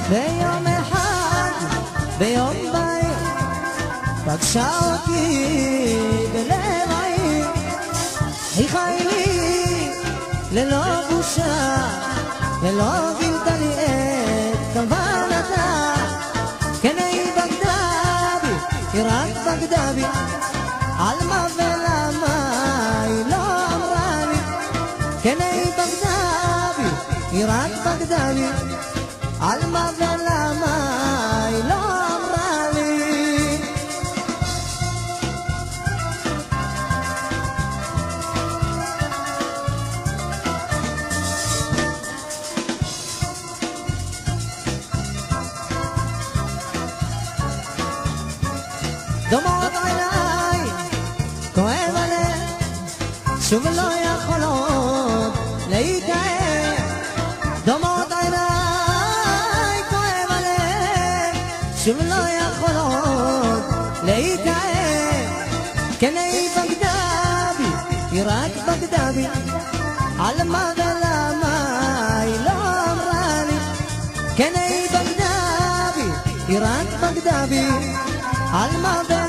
ביום אחד, ביום בהיר, פגשה אותי בלב העיר, חייכה לי ללא בושה, ולא גילתה לי את כוונתה. כן היא בגדה בי, היא רק בגדה בי, על מה ולמה היא לא אמרה לי. כן היא בגדה בי, היא רק בגדה בי, על מה ולמה היא לא אמרה לי. דומעות עיניי, כואב הלב, שוב לא יכולות להתאר. דומעות עיניי, כואב הלב, שוב לא יכולות להתאר. כן היא בגדה בי, היא רק בגדה בי, על מה ולמה היא לא אמרה לי. כן היא בגדה בי, היא רק בגדה בי, על מה ולמה